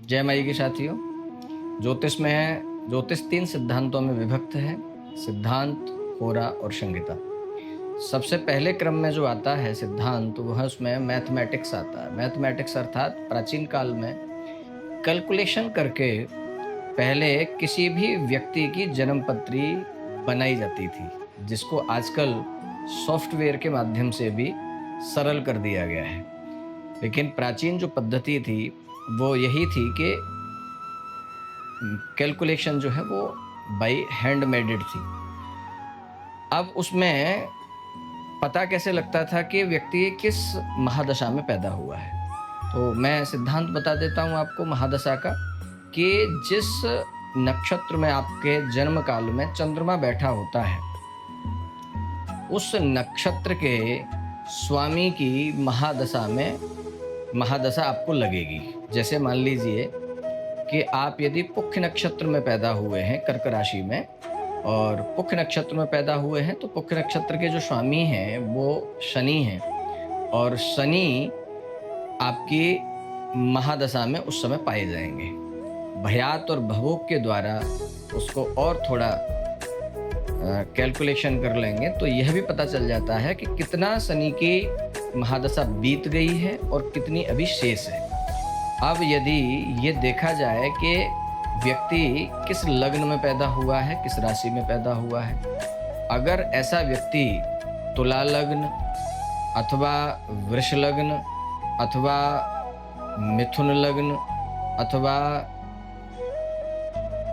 जय माई के साथियों। ज्योतिष 3 सिद्धांतों में विभक्त है। सिद्धांत, होरा और संगीता। सबसे पहले क्रम में जो आता है सिद्धांत, वह उसमें मैथमेटिक्स आता है। मैथमेटिक्स अर्थात प्राचीन काल में कैलकुलेशन करके पहले किसी भी व्यक्ति की जन्म पत्री बनाई जाती थी, जिसको आजकल सॉफ्टवेयर के माध्यम से भी सरल कर दिया गया है। लेकिन प्राचीन जो पद्धति थी वो यही थी कि कैलकुलेशन जो है वो बाई हैंड मेडेड थी। अब उसमें पता कैसे लगता था कि व्यक्ति किस महादशा में पैदा हुआ है। तो मैं सिद्धांत बता देता हूँ आपको महादशा का, कि जिस नक्षत्र में आपके जन्म काल में चंद्रमा बैठा होता है, उस नक्षत्र के स्वामी की महादशा आपको लगेगी। जैसे मान लीजिए कि आप यदि पुख्य नक्षत्र में पैदा हुए हैं, कर्क राशि में, और पुख्य नक्षत्र में पैदा हुए हैं, तो पुख्य नक्षत्र के जो स्वामी हैं वो शनि हैं, और शनि आपकी महादशा में उस समय पाए जाएंगे। भयात और भवोग के द्वारा उसको और थोड़ा कैलकुलेशन कर लेंगे तो यह भी पता चल जाता है कि कितना शनि की महादशा बीत गई है और कितनी अभी शेष है। अब यदि ये देखा जाए कि व्यक्ति किस लग्न में पैदा हुआ है, किस राशि में पैदा हुआ है, अगर ऐसा व्यक्ति तुला लग्न अथवा वृष लग्न अथवा मिथुन लग्न अथवा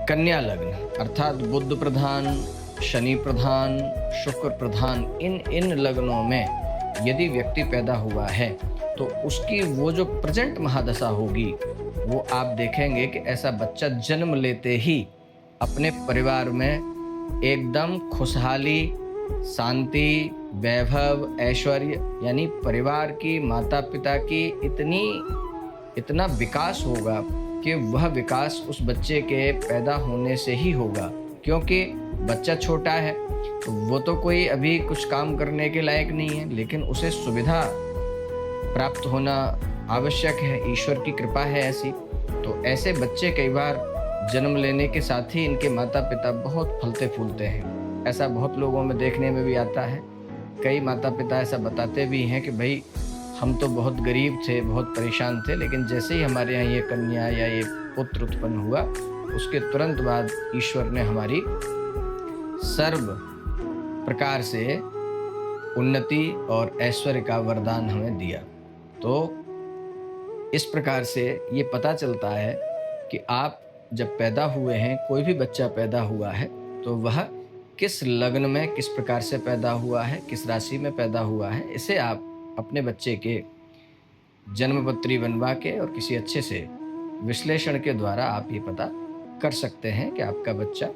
कन्या लग्न अर्थात बुध प्रधान, शनि प्रधान, शुक्र प्रधान, इन लग्नों में यदि व्यक्ति पैदा हुआ है तो उसकी वो जो प्रेजेंट महादशा होगी वो आप देखेंगे कि ऐसा बच्चा जन्म लेते ही अपने परिवार में एकदम खुशहाली, शांति, वैभव, ऐश्वर्य, यानी परिवार की, माता पिता की इतना विकास होगा कि वह विकास उस बच्चे के पैदा होने से ही होगा। क्योंकि बच्चा छोटा है तो वो तो कोई अभी कुछ काम करने के लायक नहीं है, लेकिन उसे सुविधा प्राप्त होना आवश्यक है। ईश्वर की कृपा है ऐसी। तो ऐसे बच्चे कई बार जन्म लेने के साथ ही इनके माता पिता बहुत फलते फूलते हैं। ऐसा बहुत लोगों में देखने में भी आता है। कई माता पिता ऐसा बताते भी हैं कि भाई हम तो बहुत गरीब थे, बहुत परेशान थे, लेकिन जैसे ही हमारे यहाँ ये कन्या या ये पुत्र उत्पन्न हुआ, उसके तुरंत बाद ईश्वर ने हमारी सर्व प्रकार से उन्नति और ऐश्वर्य का वरदान हमें दिया। तो इस प्रकार से ये पता चलता है कि आप जब पैदा हुए हैं, कोई भी बच्चा पैदा हुआ है, तो वह किस लग्न में किस प्रकार से पैदा हुआ है, किस राशि में पैदा हुआ है, इसे आप अपने बच्चे के जन्म पत्री बनवा के और किसी अच्छे से विश्लेषण के द्वारा आप ये पता कर सकते हैं कि आपका बच्चा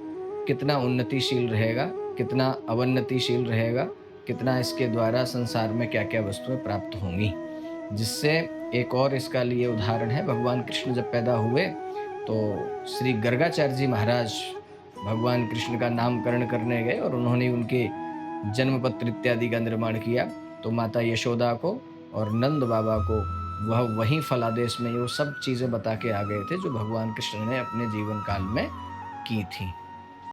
कितना उन्नतिशील रहेगा, कितना अवन्नतिशील रहेगा, कितना इसके द्वारा संसार में क्या क्या वस्तुएं प्राप्त होंगी। जिससे एक और इसका लिए उदाहरण है, भगवान कृष्ण जब पैदा हुए तो श्री गर्गाचार्य जी महाराज भगवान कृष्ण का नामकरण करने गए और उन्होंने उनके जन्म पत्र इत्यादि का निर्माण किया। तो माता यशोदा को और नंद बाबा को वह वहीं फलादेश में वो सब चीज़ें बता के आ गए थे जो भगवान कृष्ण ने अपने जीवन काल में की थी।